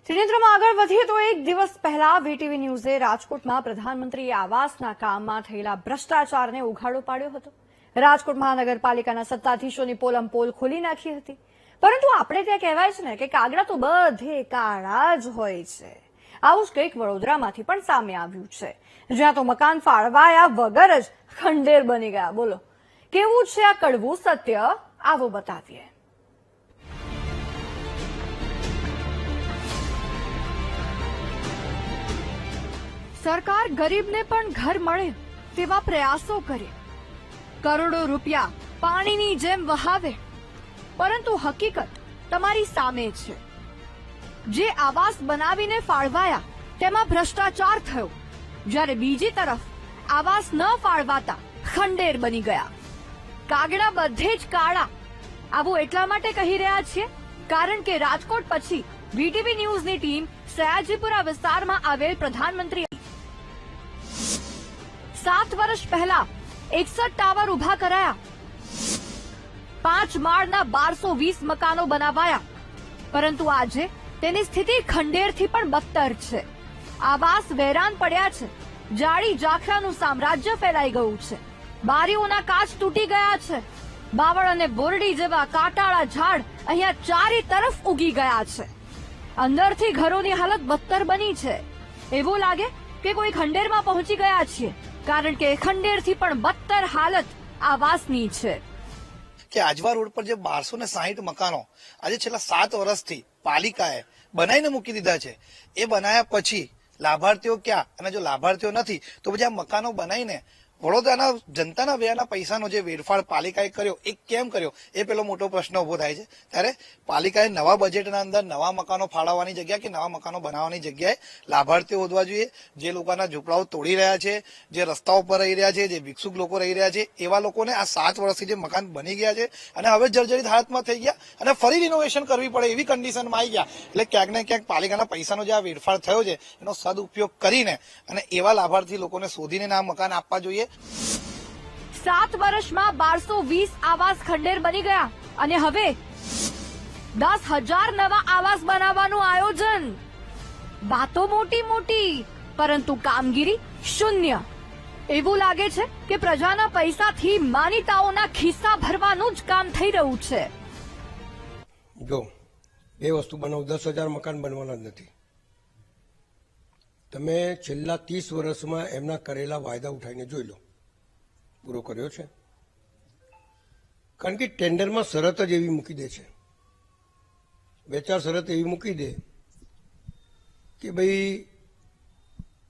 ત્રિનેત્રમાં આગળ વધીએ તો એક દિવસ પહેલા વીટીવી ન્યૂઝે રાજકોટમાં પ્રધાનમંત્રી આવાસના કામમાં થયેલા ભ્રષ્ટાચારને ઉઘાડો પાડ્યો હતો. રાજકોટ મહાનગરપાલિકાના સત્તાધીશોની પોલમપોલ ખોલી નાખી હતી. પરંતુ આપણે ત્યાં કહેવાય છે ને કે કાગડા તો બધે કાળા જ હોય છે. આવું જ કંઈક વડોદરામાંથી પણ સામે આવ્યું છે, જ્યાં તો મકાન ફાળવાયા વગર જ ખંડેર બની ગયા. બોલો કેવું છે આ કડવું સત્ય, આવો બતાવીએ. સરકાર ગરીબને પણ ઘર મળે તેવા પ્રયાસો કરે, કરોડો રૂપિયા પાણીની જેમ વહાવે, પરંતુ હકીકત તમારી સામે છે. જે આવાસ બનાવીને ફાળવાયા તેમાં ભ્રષ્ટાચાર થયો, જ્યારે બીજી તરફ આવાસ ન ફાળવાતા ખંડેર બની ગયા. કાગડા બધે જ કાળા. આવું એટલા માટે કહી રહ્યા છીએ કારણ કે રાજકોટ પછી વીટીવી ન્યૂઝની ટીમ સયાજીપુરા વિસ્તારમાં આવેલ પ્રધાનમંત્રી 7 વર્ષ પહેલા 61 ટાવર ઉભા કરાયા, 5 માળના 1220 મકાનો બનાવાયા, પરંતુ આજે તેની સ્થિતિ ખંડેરથી પણ બદતર છે. આવાસ વેરાન પડ્યા છે, જાળી જાખરાનું સામ્રાજ્ય ફેલાઈ ગયું છે, બારીઓના કાચ તૂટી ગયા છે, બાવળ અને બોરડી જેવા કાંટાળા ઝાડ અહીંયા ચારે તરફ ઉગી ગયા છે. અંદરથી ઘરોની હાલત બદતર બની છે. એવું લાગે કે કોઈ ખંડેરમાં પહોંચી ગયા છીએ, કારણ કે ખંડેરથી પણ બદતર હાલત આવાસની છે. કે આજવા રોડ પર જે 1260 મકાનો આજે છેલ્લા 7 વર્ષથી પાલિકાએ બનાવીને મૂકી દીધા છે, એ બનાવ્યા પછી લાભાર્થીઓ ક્યાં? અને જો લાભાર્થીઓ નથી તો પછી આ મકાનો બનાવીને વડોદરાના જનતાના વ્યયના પૈસાનો જે વેડફાળ પાલિકાએ કર્યો એ કેમ કર્યો, એ પેલો મોટો પ્રશ્ન ઉભો થાય છે. ત્યારે પાલિકાએ નવા બજેટના અંદર નવા મકાનો ફાળવવાની જગ્યા કે નવા મકાનો બનાવવાની જગ્યાએ લાભાર્થીઓ શોધવા જોઈએ. જે લોકોના ઝૂંપડાઓ તોડી રહ્યા છે, જે રસ્તાઓ પર રહી રહ્યા છે, જે ભિક્ષુક લોકો રહી રહ્યા છે, એવા લોકોને આ 7 વર્ષથી જે મકાન બની ગયા છે અને હવે જર્જરિત હાલતમાં થઈ ગયા અને ફરી રિનોવેશન કરવી પડે એવી કન્ડિશનમાં આવી ગયા. એટલે ક્યાંક ને ક્યાંક પાલિકાના પૈસાનો જે આ વેડફાળ થયો છે એનો સદુપયોગ કરીને અને એવા લાભાર્થી લોકોને શોધીને આ મકાન આપવા જોઈએ. 7 વર્ષમાં 1220 આવાસ ખંડેર બની ગયા અને હવે 10,000 નવા આવાસ બનાવવાનું આયોજન. વાતો મોટી મોટી, પરંતુ કામગીરી શૂન્ય. એવું લાગે છે કે પ્રજાના પૈસાથી માનીતાઓના ખિસ્સા ભરવાનું જ કામ થઈ રહ્યું છે. જો એ વસ્તુ બનાવ 10,000 મકાન બનવાના જ નથી. તમે છેલ્લા 30 વર્ષમાં એમના કરેલા વાયદા ઉઠાવીને જોઈ લો, પૂરો કર્યો છે? કારણ કે ટેન્ડરમાં શરત જ એવી મૂકી દે છે, 2-4 શરત એવી મૂકી દે કે ભાઈ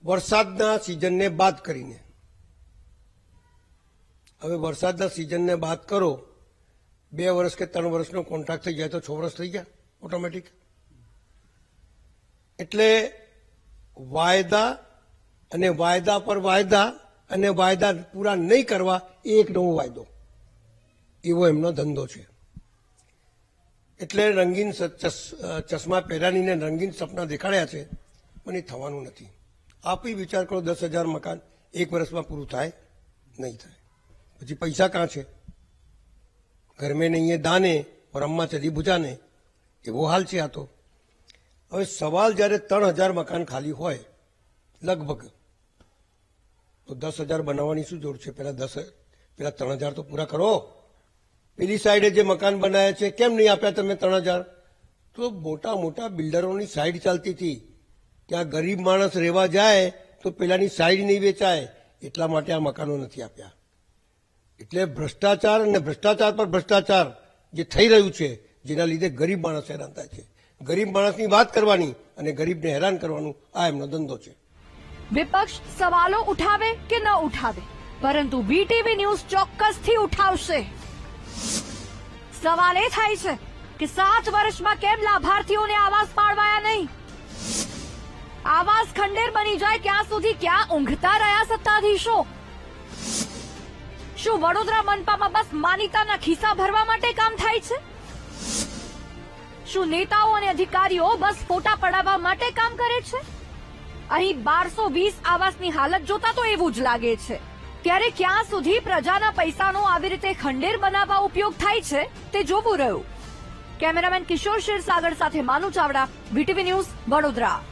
વરસાદના સિઝનને બાદ કરીને, હવે વરસાદના સિઝનને બાદ કરો, 2 વર્ષ કે 3 વર્ષનો કોન્ટ્રાક્ટ થઈ જાય તો 6 વર્ષ થઈ ગયા ઓટોમેટિક. એટલે વાયદા અને વાયદા પર વાયદા અને વાયદા પૂરા નહીં કરવા એ એક નવો વાયદો, એવો એમનો ધંધો છે. એટલે રંગીન ચશ્મા પહેરાવીને રંગીન સપના દેખાડ્યા છે, પણ એ થવાનું નથી. આપ વિચાર કરો, 10,000 મકાન 1 વર્ષમાં પૂરું થાય? નહીં થાય. પછી પૈસા કાં છે? ઘર મેં નહીં એ દાને और अम्मा चली बुझाने, એવો હાલ છે આ તો. હવે સવાલ જ્યારે 3,000 મકાન ખાલી હોય લગભગ, તો 10,000 બનાવવાની શું જરૂર છે? પેલા 3,000 તો પૂરા કરો. પેલી સાઈડે જે મકાન બનાવ્યા છે કેમ નહીં આપ્યા તમે 3,000? તો મોટા મોટા બિલ્ડરોની સાઈડ ચાલતી હતી, ત્યાં ગરીબ માણસ રહેવા જાય તો પેલાની સાઈડ નહીં વેચાય, એટલા માટે આ મકાનો નથી આપ્યા. એટલે ભ્રષ્ટાચાર અને ભ્રષ્ટાચાર પર ભ્રષ્ટાચાર જે થઈ રહ્યું છે, જેના લીધે ગરીબ માણસ હેરાન થાય છે. ગરીબ માણસની વાત કરવાની અને ગરીબને હેરાન કરવાનું આ એમનો ધંધો છે. વિપક્ષ સવાલો ઉઠાવે કે ન ઉઠાવે, પરંતુ વીટીવી ન્યૂઝ ચોક્કસથી ઉઠાવશે. સવાલ એ થાય છે કે 7 વર્ષમાં કેમ લાભાર્થીઓને આવાસ ફાળવાયા નહીં? આવાસ ખંડેર બની જાય ક્યાં સુધી ક્યાં ઊંઘતા રહ્યા સત્તાધીશો? શું વડોદરા મનપામાં બસ માનીતાના ખિસ્સા ભરવા માટે કામ થાય છે? શું નેતાઓ અને અધિકારીઓ બસ ફોટા પડાવવા માટે કામ કરે છે? અહીં 1220 આવાસની હાલત જોતા તો એવું જ લાગે છે. ત્યારે ક્યાં સુધી પ્રજાના પૈસાનો આવી રીતે ખંડેર બનાવવા ઉપયોગ થાય છે તે જોવું રહ્યું. કેમેરામેન કિશોર ક્ષીરસાગર સાથે માનુ ચાવડા, વીટીવી ન્યૂઝ, વડોદરા.